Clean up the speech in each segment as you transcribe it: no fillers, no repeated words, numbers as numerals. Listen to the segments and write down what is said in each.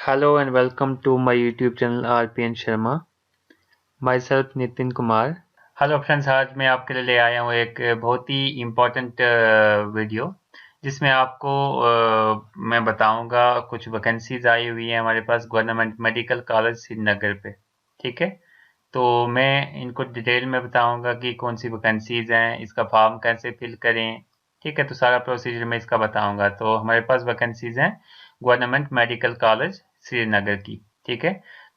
Hello and welcome to my YouTube channel RPN Sharma. Myself Nitin Kumar. Hello friends, आज मैं आपके लिए ले आया हूँ एक बहुत ही इम्पोर्टेंट वीडियो जिसमें आपको मैं बताऊंगा कुछ वैकेंसीज आई हुई हैं हमारे पास गवर्नमेंट मेडिकल कॉलेज श्रीनगर पे। ठीक है, तो मैं इनको डिटेल में बताऊंगा कि कौन सी वैकेंसीज हैं, इसका फॉर्म कैसे फिल करें। ठीक है, तो सारा प्रोसीजर मैं इसका बताऊंगा। तो हमारे पास वैकेंसीज हैं गवर्नमेंट मेडिकल कॉलेज श्रीनगर की। ठीक है,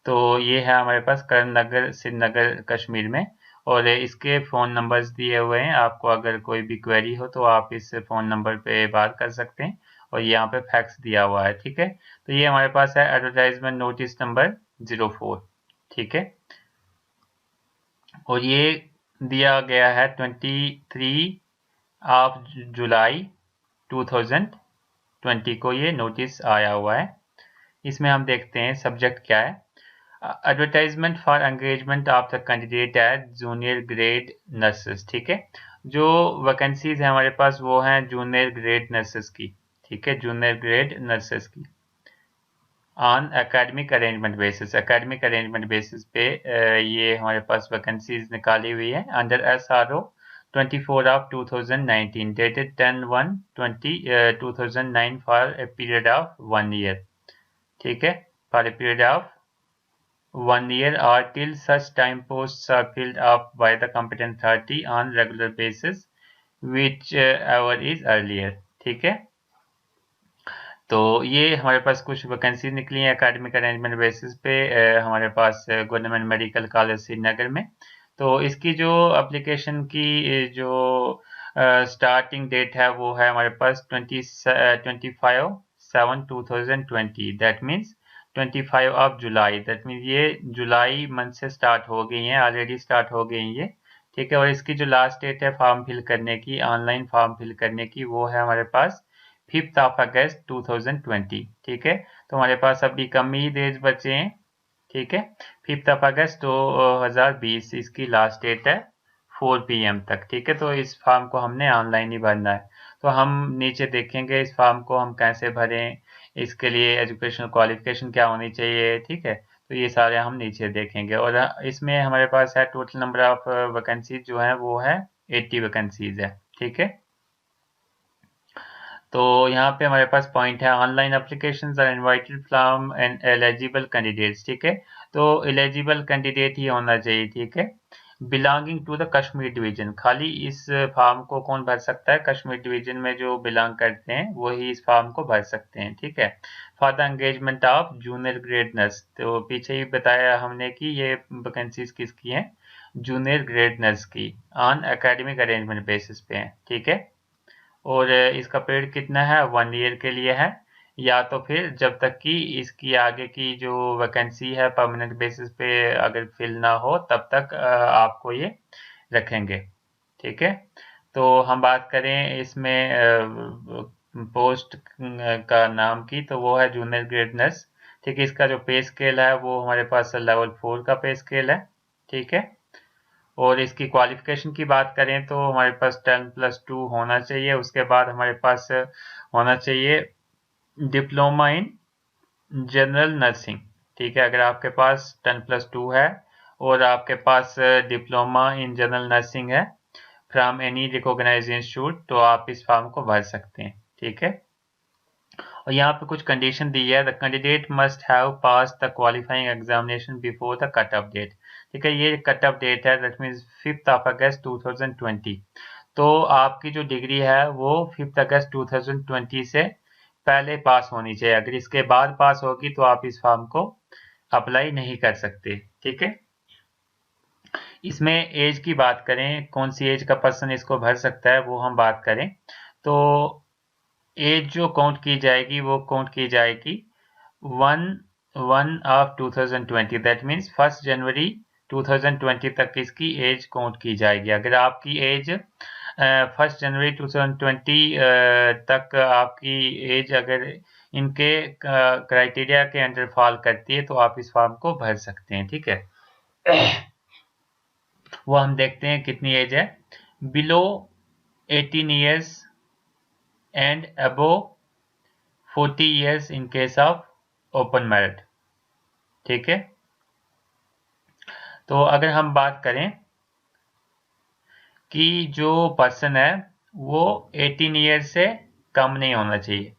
तो ये है हमारे पास करण नगर श्रीनगर कश्मीर में, और इसके फ़ोन नंबर्स दिए हुए हैं। आपको अगर कोई भी क्वेरी हो तो आप इस फ़ोन नंबर पे बात कर सकते हैं, और यहाँ पे फैक्स दिया हुआ है। ठीक है, तो ये हमारे पास है एडवर्टाइजमेंट नोटिस नंबर 04। ठीक है, और ये दिया गया है 23 ऑफ जुलाई 2020 को ये नोटिस आया हुआ है। इसमें हम देखते हैं सब्जेक्ट क्या है। Advertisement for engagement of the candidate at junior grade nurses. ठीक है, जो वैकेंसीज है हमारे पास वो हैं जूनियर ग्रेड नर्सेस की। ठीक है, जूनियर ग्रेड नर्सेस की on academic arrangement basis. Academic arrangement basis पे ये हमारे पास वैकेंसीज निकाली हुई है under SRO 24 of 2019 dated 10/1/20 2009 for a period of 1 year. ठीक है, for a period of 1 year or till such time posts are filled up by the competent authority on regular basis whichever is earlier। ठीक है, तो ये हमारे पास कुछ vacancy निकली है एकेडमिक अरेंजमेंट बेसिस पे हमारे पास गवर्नमेंट मेडिकल कॉलेज श्रीनगर में। तो इसकी जो एप्लीकेशन की जो स्टार्टिंग डेट है वो है हमारे पास 25/7/2020। That means 25 of July. That means ये जुलाई मंथ से स्टार्ट हो गई हैं, ऑलरेडी स्टार्ट हो गई ये। ठीक है, और इसकी जो लास्ट डेट है फॉर्म फिल करने की, ऑनलाइन फॉर्म फिल करने की, वो है हमारे पास 5 अगस्त 2020। ठीक है, तो हमारे पास अभी कम ही डेज बचे हैं। ठीक है, 5 अगस्त 2020 इसकी लास्ट डेट है 4 PM तक। ठीक है, तो इस फॉर्म को हमने ऑनलाइन ही भरना है। तो हम नीचे देखेंगे इस फॉर्म को हम कैसे भरें, इसके लिए एजुकेशनल क्वालिफिकेशन क्या होनी चाहिए। ठीक है, तो ये सारे हम नीचे देखेंगे। और इसमें हमारे पास है टोटल नंबर ऑफ वैकेंसीज जो है वो है 80 वैकेंसीज है। ठीक है, तो यहाँ पे हमारे पास पॉइंट है online application are invited from an eligible candidates. ठीक है, तो एलिजिबल कैंडिडेट ही होना चाहिए। ठीक है, belonging to the Kashmir division. खाली इस फॉर्म को कौन भर सकता है, कश्मीर डिवीजन में जो बिलोंग करते हैं वही इस फॉर्म को भर सकते हैं। ठीक है, for the engagement of junior grade nurse. तो पीछे ही बताया हमने कि ये वैकेंसीज किसकी हैं, जूनियर ग्रेड नर्स की, ऑन एकेडमिक अरेंजमेंट बेसिस पे हैं। ठीक है, और इसका पीरियड कितना है, 1 ईयर के लिए है, या तो फिर जब तक कि इसकी आगे की जो वैकेंसी है परमानेंट बेसिस पे अगर फिल ना हो तब तक आपको ये रखेंगे। ठीक है, तो हम बात करें इसमें पोस्ट का नाम की, तो वो है जूनियर ग्रेड नर्स। ठीक है, इसका जो पे स्केल है वो हमारे पास लेवल 4 का पे स्केल है। ठीक है, और इसकी क्वालिफिकेशन की बात करें तो हमारे पास 10+2 होना चाहिए। उसके बाद हमारे पास होना चाहिए डिप्लोमा इन जनरल नर्सिंग। ठीक है, अगर आपके पास 10+2 है और आपके पास डिप्लोमा इन जनरल नर्सिंग है फ्रॉम एनी रिकॉग्नाइज्ड इंस्टीट्यूट, तो आप इस फॉर्म को भर सकते हैं। ठीक है, और यहाँ पे कुछ कंडीशन दी है, the candidate must have pass the qualifying examination before the cut off date. ठीक है, ये कट ऑफ डेट है, दैट मीन्स 5 अगस्त 2020। तो आपकी जो डिग्री है वो 5 अगस्त 2020 से पहले पास होनी चाहिए। अगर इसके बाद पास होगी तो आप इस फॉर्म को अप्लाई नहीं कर सकते। ठीक है, इसमें एज की बात करें, कौन सी एज का पर्सन इसको भर सकता है वो हम बात करें, तो एज जो काउंट की जाएगी वो काउंट की जाएगी 1/1/2020। दैट मीन्स 1 जनवरी 2020 तक इसकी एज काउंट की जाएगी। अगर आपकी एज 1 जनवरी 2020 तक आपकी एज अगर इनके क्राइटेरिया के अंडर फॉल करती है तो आप इस फॉर्म को भर सकते हैं। ठीक है, वो हम देखते हैं कितनी एज है। Below 18 years and above 40 years in case of open merit, ठीक है। तो अगर हम बात करें कि जो पर्सन है वो 18 ईयर से कम नहीं होना चाहिए,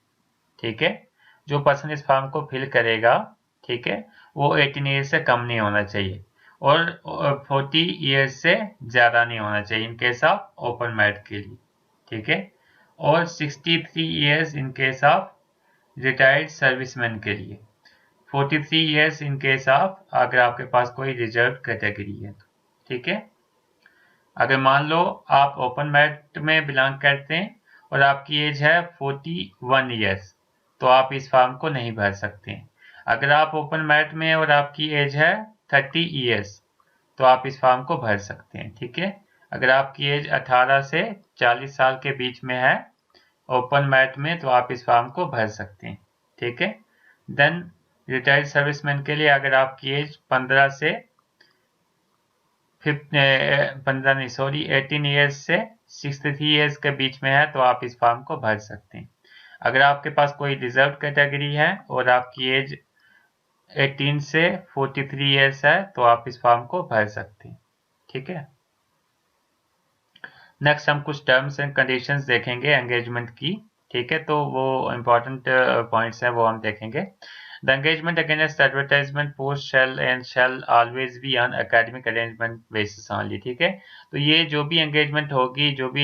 ठीक है। जो पर्सन इस फॉर्म को फिल करेगा, ठीक है, वो 18 ईयर से कम नहीं होना चाहिए और 40 ईयर से ज़्यादा नहीं होना चाहिए in case of open merit के लिए, ठीक है। और 63 years in case of retired serviceman के लिए, 43 ईयर्स इन केस ऑफ अगर आपके पास कोई रिजर्व कैटेगरी है तो, ठीक है। अगर मान लो आप ओपन मेरिट में बिलोंग करते हैं और आपकी एज है 41 ईयर्स, तो आप इस फॉर्म को नहीं भर सकते हैं। अगर आप ओपन मेरिट में और आपकी एज है 30 ईयर्स, तो आप इस फॉर्म को भर सकते हैं, ठीक है। अगर आपकी एज 18 से 40 साल के बीच में है ओपन मेरिट में, तो आप इस फॉर्म को भर सकते हैं, ठीक है। देन रिटायर्ड सर्विसमैन के लिए अगर आपकी एज 15 से 18 ईयर्स से 63 ईयर्स के बीच में है, तो आप इस फॉर्म को भर सकते हैं। अगर आपके पास कोई रिजर्व कैटेगरी है और आपकी एज 18 से 43 ईयर्स है, तो आप इस फॉर्म को भर सकते हैं, ठीक है। नेक्स्ट हम कुछ टर्म्स एंड कंडीशंस देखेंगे एंगेजमेंट की, ठीक है। तो वो इम्पोर्टेंट पॉइंट्स हैं वो हम देखेंगे। The engagement against advertisement post shall always be on academic arrangement basis only, ठीक है। तो ये जो भी एंगेजमेंट होगी, जो भी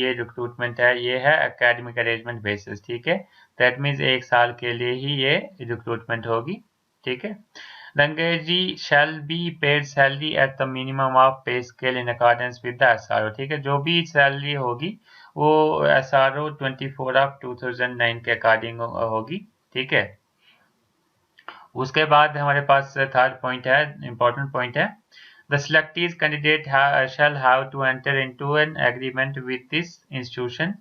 ये रिक्रूटमेंट है, ये है एकेडमिक अरेंजमेंट बेसिस, ठीक है। दैट मीन्स 1 साल के लिए ही ये रिक्रूटमेंट होगी, ठीक है। The engagee shall be paid salary at the minimum of pay scale in accordance with the SRO, ठीक है। जो भी सैलरी होगी वो SRO 24 ऑफ 2009 के अकॉर्डिंग होगी, ठीक है। उसके बाद हमारे पास थर्ड पॉइंट है, इंपॉर्टेंट पॉइंट है। The selectees candidate shall have to enter into an agreement with this institution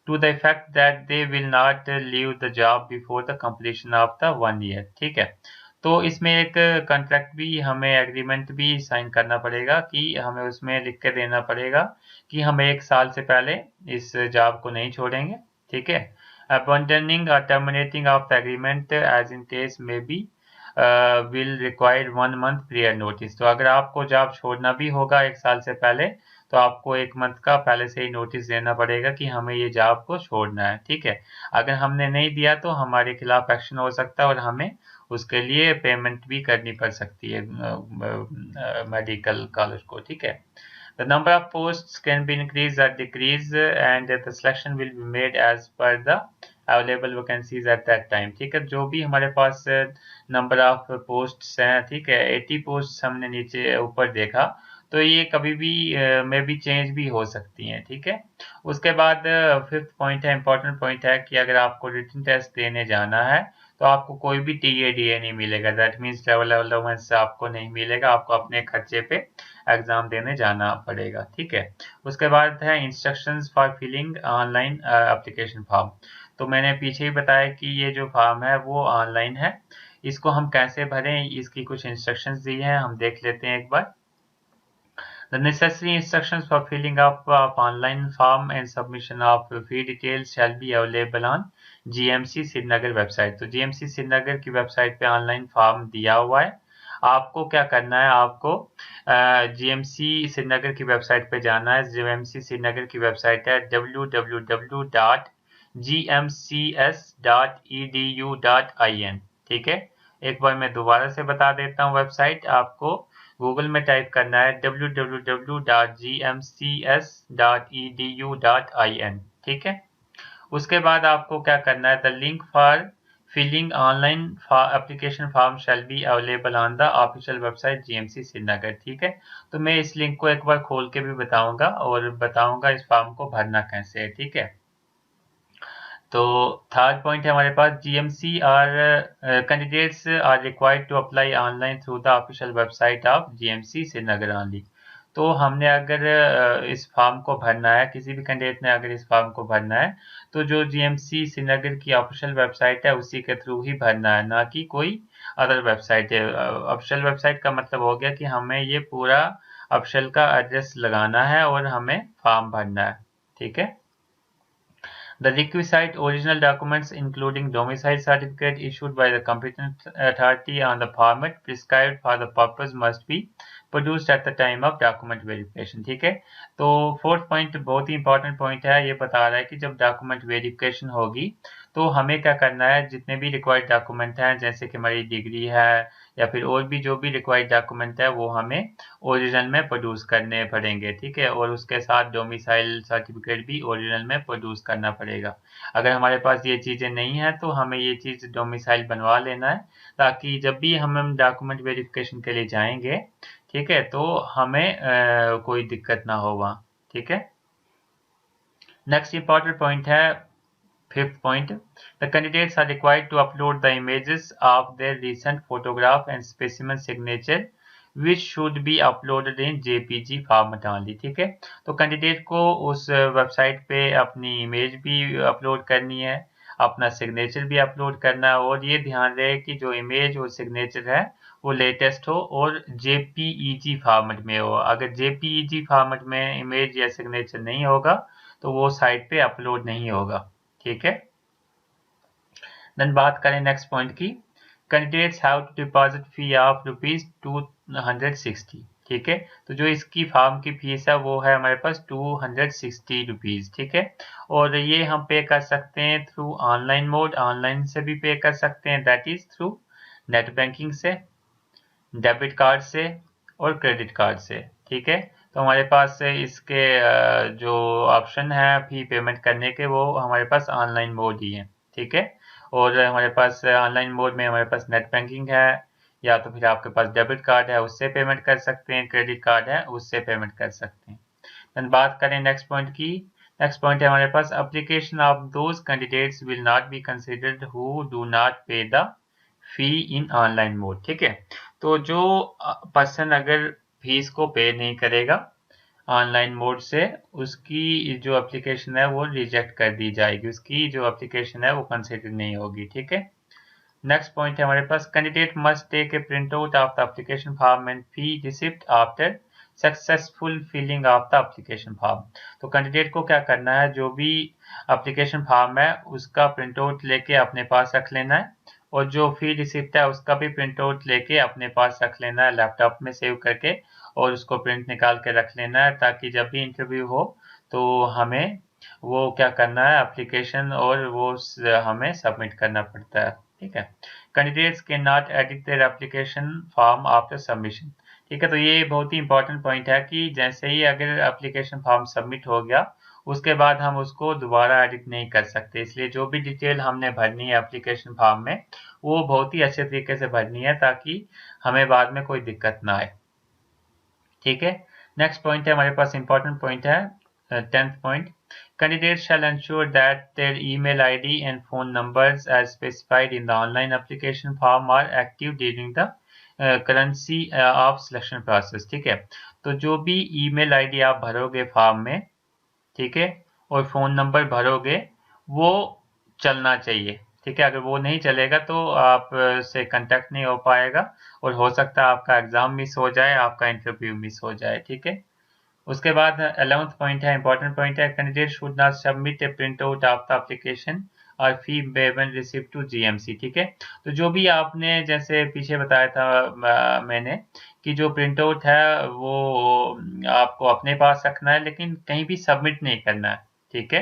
to the effect that they will not leave the job before the completion of the 1 year, ठीक है। तो इसमें एक contract भी, हमें agreement भी sign करना पड़ेगा कि हमें उसमें लिख के देना पड़ेगा कि हम 1 साल से पहले इस जॉब को नहीं छोड़ेंगे, ठीक है। Abandoning or terminating of the agreement as in case may be will require 1 month prior notice. तो अगर आपको जॉब छोड़ना भी होगा 1 साल से पहले, तो आपको 1 मंथ का पहले से ही नोटिस देना पड़ेगा कि हमें ये जॉब को छोड़ना है, ठीक है। अगर हमने नहीं दिया तो हमारे खिलाफ एक्शन हो सकता है और हमें उसके लिए पेमेंट भी करनी पड़ सकती है मेडिकल कॉलेज को, ठीक है। The number of posts can be increased or decreased and the selection will be made as per the available vacancies at that time, ठीक है। जो भी हमारे पास नंबर ऑफ पोस्ट्स हैं, ठीक है, 80 पोस्ट हमने नीचे ऊपर देखा, तो ये कभी भी में भी चेंज भी हो सकती हैं, ठीक है। उसके बाद फिफ्थ पॉइंट है, इंपॉर्टेंट पॉइंट है कि अगर आपको रिटन टेस्ट देने जाना है तो आपको कोई भी टीए नहीं मिलेगा, दैट मीन्स ट्रैवल अलाउंस आपको नहीं मिलेगा, आपको अपने खर्चे पे एग्जाम देने जाना पड़ेगा, ठीक है। उसके बाद है instructions for filling online application form. तो मैंने पीछे ही बताया कि ये जो फॉर्म है वो ऑनलाइन है, इसको हम कैसे भरें इसकी कुछ इंस्ट्रक्शंस दी हैं, हम देख लेते हैं एक बार। The necessary instructions for filling up of online form and submission of fee details shall be available on GMC Srinagar website. तो GMC श्रीनगर की वेबसाइट पे ऑनलाइन फॉर्म दिया हुआ है। आपको क्या करना है, आपको GMC श्रीनगर की वेबसाइट पे जाना है। GMC श्रीनगर की वेबसाइट है www.gmcs.edu.in, ठीक है। एक बार मैं दोबारा से बता देता हूँ वेबसाइट आपको। गूगल में टाइप करना है www.gmcs.edu.in, ठीक है। उसके बाद आपको क्या करना है, the link for filling online application form shall be available on the official website GMC Srinagar, ठीक है। तो मैं इस लिंक को एक बार खोल के भी बताऊंगा और बताऊंगा इस फॉर्म को भरना कैसे है, ठीक है। तो थर्ड पॉइंट है हमारे पास, GMC और candidates are required to apply online through the official website of GMC Srinagar only. तो हमने अगर इस फॉर्म को भरना है, किसी भी कैंडिडेट ने अगर इस फॉर्म को भरना है, तो जो GMC श्रीनगर की ऑफिशियल वेबसाइट है उसी के थ्रू ही भरना है, ना कि कोई अदर वेबसाइट है। ऑफिशियल वेबसाइट का मतलब हो गया कि हमें ये पूरा ऑफिशियल का एड्रेस लगाना है और हमें फॉर्म भरना है, ठीक है। The requisite original documents, including domicile certificate issued by the competent authority on the format prescribed for the purpose, must be produced at the time of document verification. ठीक है, तो फोर्थ पॉइंट बहुत ही important point है, ये बता रहा है कि जब डॉक्यूमेंट वेरिफिकेशन होगी तो हमें क्या करना है, जितने भी रिक्वायर्ड डॉक्यूमेंट हैं जैसे कि हमारी डिग्री है या फिर और भी जो भी रिक्वायर्ड डॉक्यूमेंट है वो हमें ओरिजिनल में प्रोड्यूस करने पड़ेंगे। ठीक है, और उसके साथ डोमिसाइल सर्टिफिकेट भी ओरिजिनल में प्रोड्यूस करना पड़ेगा। अगर हमारे पास ये चीज़ें नहीं है तो हमें ये चीज़ डोमिसाइल बनवा लेना है, ताकि जब भी हम डॉक्यूमेंट वेरिफिकेशन के लिए जाएंगे, ठीक है, तो हमें कोई दिक्कत ना हो वहाँ। ठीक है, नेक्स्ट इंपॉर्टेंट पॉइंट है fifth point, the candidates are required to upload the images of their recent photograph and specimen signature which should be uploaded in JPG format only। ठीक है, तो कैंडिडेट को उस वेबसाइट पे अपनी इमेज भी upload करनी है, अपना सिग्नेचर भी अपलोड करना है, और ये ध्यान रहे कि जो इमेज और सिग्नेचर है वो लेटेस्ट हो और JPEG फॉर्मेट में हो। अगर JPEG फॉर्मेट में इमेज या सिग्नेचर नहीं होगा तो वो साइट पे अपलोड नहीं होगा। ठीक है, देन बात करें नेक्स्ट पॉइंट की, candidates have to deposit fee of ₹260। ठीक है, तो जो इसकी फॉर्म की फीस है वो है हमारे पास ₹260। ठीक है, और ये हम पे कर सकते हैं थ्रू ऑनलाइन मोड, ऑनलाइन से भी पे कर सकते हैं, that is through net banking से, डेबिट कार्ड से और क्रेडिट कार्ड से। ठीक है, तो हमारे पास इसके जो ऑप्शन है फी पेमेंट करने के वो हमारे पास ऑनलाइन मोड ही है। ठीक है, और हमारे पास ऑनलाइन मोड में हमारे पास नेट बैंकिंग है, या तो फिर आपके पास डेबिट कार्ड है उससे पेमेंट कर सकते हैं, क्रेडिट कार्ड है उससे पेमेंट कर सकते हैं। देन बात करें नेक्स्ट पॉइंट की, नेक्स्ट पॉइंट है हमारे पास application of those candidates will not be considered who do not pay the fee in online mode. ठीक है, तो जो पर्सन अगर फीस को पे नहीं करेगा ऑनलाइन मोड से, उसकी जो एप्लीकेशन है वो रिजेक्ट कर दी जाएगी, उसकी जो एप्लीकेशन है वो कंसिडर नहीं होगी। ठीक है, नेक्स्ट पॉइंट है हमारे पास, candidate must take a print out of the application form and fee receipt after successful filling of the application form. तो कैंडिडेट को क्या करना है, जो भी एप्लीकेशन फॉर्म है उसका प्रिंट आउट लेके अपने पास रख लेना है, और जो फी रिसिप्ट है उसका भी प्रिंट आउट लेके अपने पास रख लेना है लैपटॉप में सेव करके, और उसको प्रिंट निकाल के रख लेना है, ताकि जब भी इंटरव्यू हो तो हमें वो क्या करना है एप्लीकेशन और वो हमें सबमिट करना पड़ता है। ठीक है, candidates can not edit their application form after submission. ठीक है, तो ये बहुत ही इंपॉर्टेंट पॉइंट है कि जैसे ही अगर एप्लीकेशन फॉर्म सबमिट हो गया उसके बाद हम उसको दोबारा एडिट नहीं कर सकते, इसलिए जो भी डिटेल हमने भरनी है एप्लीकेशन फॉर्म में वो बहुत ही अच्छे तरीके से भरनी है, ताकि हमें बाद में कोई दिक्कत ना आए। ठीक है, नेक्स्ट पॉइंट है हमारे पास इंपॉर्टेंट पॉइंट है 10th point, candidates shall ensure that their email ID and phone numbers as specified in the online application form are active during the currency of selection process। ठीक है, तो जो भी email ID आप भरोगे form में, ठीक है, और फ़ोन नंबर भरोगे वो चलना चाहिए। ठीक है, अगर वो नहीं चलेगा तो आप से कांटेक्ट नहीं हो पाएगा और हो सकता है आपका एग्ज़ाम मिस हो जाए, आपका इंटरव्यू मिस हो जाए। ठीक है, उसके बाद 11th पॉइंट है, इंपॉर्टेंट पॉइंट है, candidate should not submit a print out of the application और fee payment receipt to GMC. ठीक है, तो जो भी आपने जैसे पीछे बताया था मैंने कि जो प्रिंट आउट है वो आपको अपने पास रखना है, लेकिन कहीं भी सबमिट नहीं करना है। ठीक है,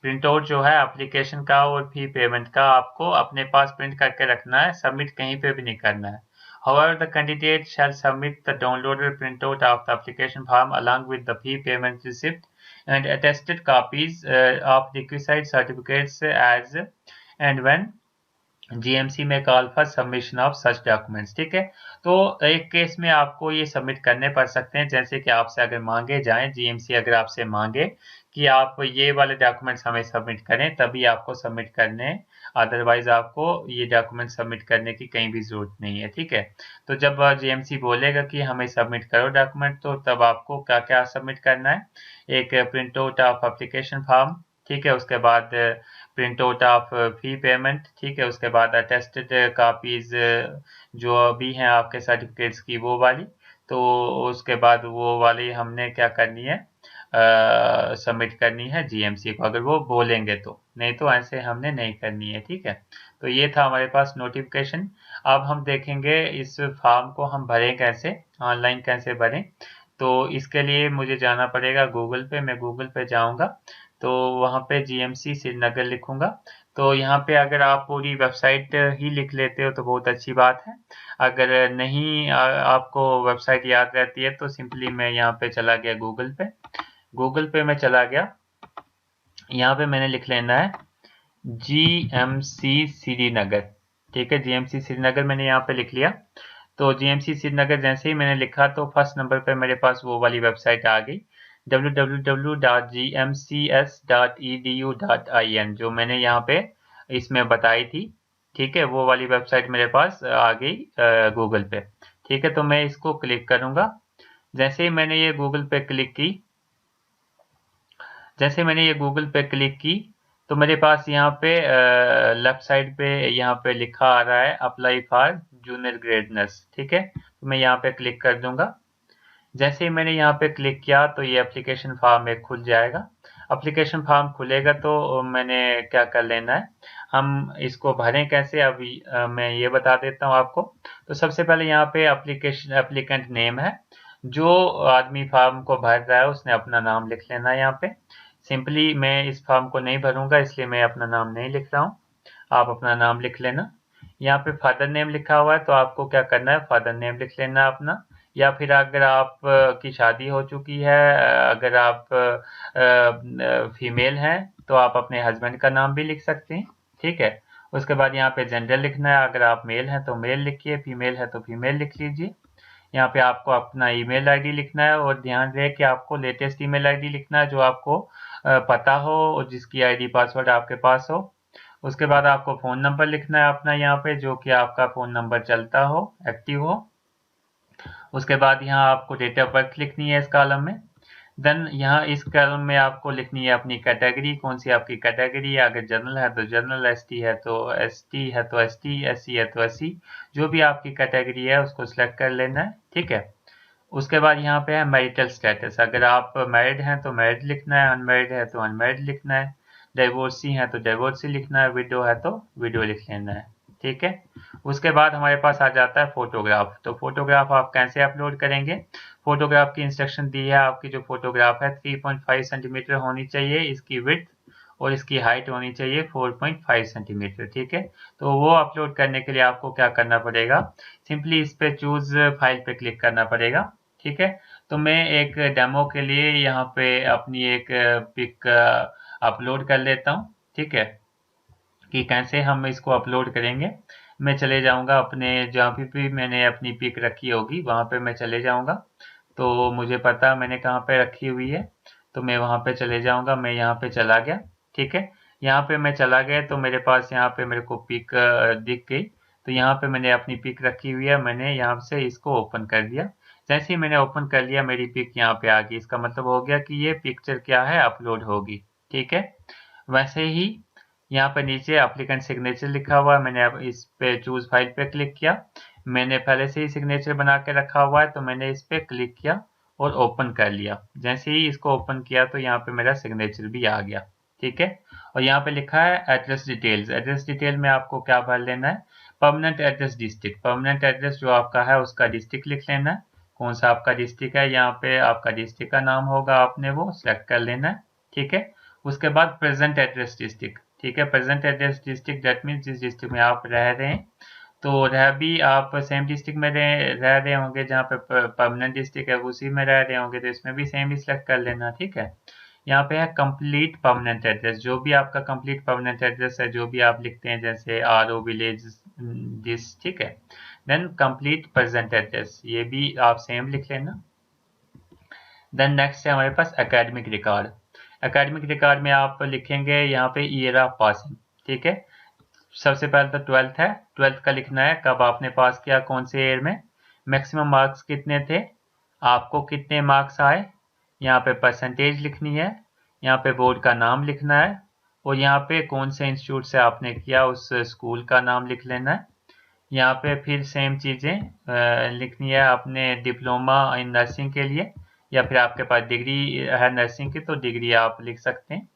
प्रिंट आउट जो है एप्लीकेशन का और फी पेमेंट का आपको अपने पास प्रिंट करके रखना है, सबमिट कहीं पे भी नहीं करना है। However, the candidate shall submit the downloaded printout of the application form along with the fee payment receipt and attested copies of requisite certificates as and when GMC में call for submission of such documents. ठीक है, तो एक case में आपको ये submit करने पड़ सकते हैं, जैसे कि आपसे अगर मांगे जाएं, जीएमसी अगर आपसे मांगे कि आप ये वाले डॉक्यूमेंट्स हमें सबमिट करें तभी आपको सबमिट करने, अदरवाइज आपको ये डॉक्यूमेंट सबमिट करने की कहीं भी जरूरत नहीं है। ठीक है, तो जब जीएमसी बोलेगा कि हमें सबमिट करो डॉक्यूमेंट, तो तब आपको क्या क्या सबमिट करना है, एक print out of application form, ठीक है, उसके बाद print out of fee payment, ठीक है, उसके बाद अटेस्टेड कापीज जो भी हैं आपके सर्टिफिकेट्स की वो वाली, तो उसके बाद वो वाली हमने क्या करनी है, सबमिट करनी है जीएमसी को, अगर वो बोलेंगे तो, नहीं तो ऐसे हमने नहीं करनी है। ठीक है, तो ये था हमारे पास नोटिफिकेशन। अब हम देखेंगे इस फॉर्म को हम भरें कैसे, ऑनलाइन कैसे भरें। तो इसके लिए मुझे जाना पड़ेगा गूगल पे, मैं गूगल पे जाऊंगा तो वहाँ पे जीएमसी श्रीनगर लिखूंगा। तो यहाँ पे अगर आप पूरी वेबसाइट ही लिख लेते हो तो बहुत अच्छी बात है। अगर नहीं आपको वेबसाइट याद रहती है तो सिंपली मैं यहाँ पे चला गया गूगल पे, गूगल पे मैं चला गया, यहाँ पे मैंने लिख लेना है जीएमसी श्रीनगर। ठीक है, जीएमसी श्रीनगर मैंने यहाँ पे लिख लिया। तो जीएमसी श्रीनगर जैसे ही मैंने लिखा तो फर्स्ट नंबर पे मेरे पास वो वाली वेबसाइट आ गई www.gmcs.edu.in, जो मैंने यहाँ पे इसमें बताई थी। ठीक है, वो वाली वेबसाइट मेरे पास आ गई गूगल पे। ठीक है, तो मैं इसको क्लिक करूंगा। जैसे ही मैंने ये गूगल पे क्लिक की, जैसे मैंने ये गूगल पे क्लिक की तो मेरे पास यहाँ पे लेफ्ट साइड पे यहाँ पे लिखा आ रहा है apply for junior grade nurse. ठीक है, तो मैं यहाँ पे क्लिक कर दूंगा। जैसे ही मैंने यहाँ पे क्लिक किया तो ये एप्लीकेशन फॉर्म एक खुल जाएगा। एप्लीकेशन फॉर्म खुलेगा तो मैंने क्या कर लेना है, हम इसको भरें कैसे अभी मैं ये बता देता हूँ आपको। तो सबसे पहले यहाँ पे एप्लीकेशन एप्लीकेंट नेम है, जो आदमी फॉर्म को भर रहा है उसने अपना नाम लिख लेना है यहाँ पे। सिंपली मैं इस फॉर्म को नहीं भरूंगा इसलिए मैं अपना नाम नहीं लिख रहा हूँ, आप अपना नाम लिख लेना। यहाँ पे फादर नेम लिखा हुआ है तो आपको क्या करना है, फादर नेम लिख लेना अपना। या फिर अगर आप की शादी हो चुकी है, अगर आप फीमेल हैं तो आप अपने हस्बैंड का नाम भी लिख सकते हैं। ठीक है, उसके बाद यहाँ पे जेंडर लिखना है, अगर आप मेल हैं तो मेल लिखिए, फीमेल है तो फीमेल लिख लीजिए। यहाँ पे आपको अपना ईमेल आईडी लिखना है और ध्यान रहे कि आपको लेटेस्ट ईमेल आईडी लिखना है जो आपको पता हो और जिसकी आईडी पासवर्ड आपके पास हो। उसके बाद आपको फ़ोन नंबर लिखना है अपना यहाँ पे, जो कि आपका फ़ोन नंबर चलता हो, एक्टिव हो। उसके बाद यहाँ आपको डेट ऑफ बर्थ लिखनी है इस कॉलम में। देन यहाँ इस कॉलम में आपको लिखनी है अपनी कैटेगरी, कौन सी आपकी कैटेगरी है, अगर जनरल है तो जनरल, एसटी है तो एसटी है तो एसटी, एससी है तो एससी, जो भी आपकी कैटेगरी है उसको सिलेक्ट कर लेना है। ठीक है, उसके बाद यहाँ पे है मैरिटल स्टेटस, अगर आप मैरिड हैं तो मैरिड लिखना है, अनमैरिड है तो अनमैरिड लिखना है, डिवोर्सी है तो डिवोर्सी लिखना है, विडो है तो विडो लिख लेना है। ठीक है, उसके बाद हमारे पास आ जाता है फोटोग्राफ। तो फोटोग्राफ आप कैसे अपलोड करेंगे, फोटोग्राफ की इंस्ट्रक्शन दी है। आपकी जो फोटोग्राफ है 3.5 सेंटीमीटर होनी चाहिए इसकी विड्थ, और इसकी हाइट होनी चाहिए 4.5 सेंटीमीटर। ठीक है, तो वो अपलोड करने के लिए आपको क्या करना पड़ेगा, सिंपली इस पे चूज फाइल पे क्लिक करना पड़ेगा। ठीक है, तो मैं एक डेमो के लिए यहाँ पे अपनी एक पिक अपलोड कर लेता हूँ। ठीक है, कि कैसे हम इसको अपलोड करेंगे। मैं चले जाऊँगा अपने जहाँ भी मैंने अपनी पिक रखी होगी वहाँ पे मैं चले जाऊँगा। तो मुझे पता मैंने कहाँ पे रखी हुई है, तो मैं वहाँ पे चले जाऊँगा। मैं यहाँ पे चला गया। ठीक है, यहाँ पे मैं चला गया तो मेरे पास यहाँ पे मेरे को पिक दिख गई। तो यहाँ पे मैंने अपनी पिक रखी हुई है, मैंने यहाँ से इसको ओपन कर दिया। जैसे ही मैंने ओपन कर लिया मेरी पिक यहाँ पे आ गई, इसका मतलब हो गया कि ये पिक्चर क्या है, अपलोड होगी। ठीक है, वैसे ही यहाँ पे नीचे एप्लीकेंट सिग्नेचर लिखा हुआ है, मैंने अब इस पे चूज फाइल पे क्लिक किया। मैंने पहले से ही सिग्नेचर बना के रखा हुआ है तो मैंने इस पे क्लिक किया और ओपन कर लिया। जैसे ही इसको ओपन किया तो यहाँ पे मेरा सिग्नेचर भी आ गया। ठीक है, और यहाँ पे लिखा है एड्रेस डिटेल्स। एड्रेस डिटेल में आपको क्या भर लेना है, permanent address district, permanent address जो आपका है उसका डिस्ट्रिक्ट लिख लेना है, कौन सा आपका डिस्ट्रिक्ट है, यहाँ पे आपका डिस्ट्रिक्ट का नाम होगा, आपने वो सेलेक्ट कर लेना है। ठीक है, उसके बाद प्रेजेंट एड्रेस डिस्ट्रिक्ट। ठीक है, present address district that means जिस डिस्ट्रिक्ट में आप रह रहे हैं, तो रह भी आप सेम डिस्ट्रिक्ट में रह रहे होंगे जहाँ पे परमानेंट डिस्ट्रिक्ट है उसी में रह रहे होंगे, तो इसमें भी सेम ही सिलेक्ट कर लेना। ठीक है, यहाँ पे है कंप्लीट परमानेंट एड्रेस, जो भी आपका कंप्लीट परमानेंट एड्रेस है, जो भी आप लिखते हैं जैसे आर ओ विलेज दिस। ठीक है, देन कंप्लीट प्रेजेंट एड्रेस ये भी आप सेम लिख लेना। देन नेक्स्ट है हमारे पास एकेडमिक रिकॉर्ड। एकेडमिक रिकॉर्ड में आप लिखेंगे यहाँ पे ईयर ऑफ पासिंग। ठीक है, सबसे पहले तो 12th है, 12th का लिखना है, कब आपने पास किया, कौन से ईयर में, मैक्सिमम मार्क्स कितने थे, आपको कितने मार्क्स आए, यहाँ पे परसेंटेज लिखनी है, यहाँ पे बोर्ड का नाम लिखना है, और यहाँ पे कौन से इंस्टीट्यूट से आपने किया उस स्कूल का नाम लिख लेना है। यहाँ पे फिर सेम चीज़ें लिखनी है अपने डिप्लोमा इन नर्सिंग के लिए, या फिर आपके पास डिग्री है नर्सिंग की तो डिग्री आप लिख सकते हैं।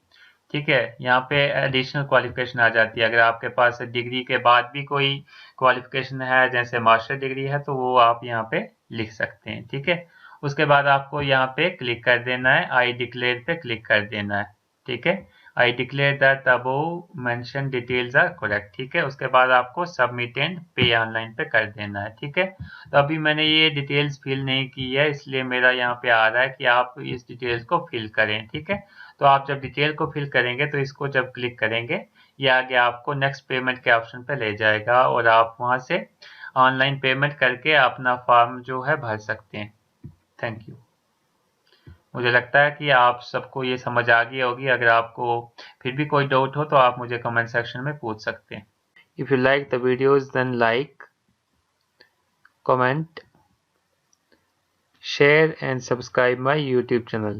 ठीक है, यहाँ पे एडिशनल क्वालिफिकेशन आ जाती है। अगर आपके पास डिग्री के बाद भी कोई क्वालिफिकेशन है जैसे मास्टर डिग्री है तो वो आप यहाँ पे लिख सकते हैं। ठीक है, उसके बाद आपको यहाँ पे क्लिक कर देना है, आई डिक्लेयर पे क्लिक कर देना है। ठीक है, I declare that above mention details are correct. ठीक है, उसके बाद आपको सबमिट एंड पे ऑनलाइन पे कर देना है। ठीक है, तो अभी मैंने ये डिटेल्स फिल नहीं की है इसलिए मेरा यहाँ पे आ रहा है कि आप इस डिटेल्स को फिल करें। ठीक है, तो आप जब डिटेल को फिल करेंगे तो इसको जब क्लिक करेंगे ये आगे आपको नेक्स्ट पेमेंट के ऑप्शन पे ले जाएगा और आप वहां से ऑनलाइन पेमेंट करके अपना फॉर्म जो है भर सकते हैं। Thank you. मुझे लगता है कि आप सबको ये समझ आ गई होगी। अगर आपको फिर भी कोई डाउट हो तो आप मुझे कमेंट सेक्शन में पूछ सकते हैं। If you like the videos then like, comment, share and subscribe my YouTube channel.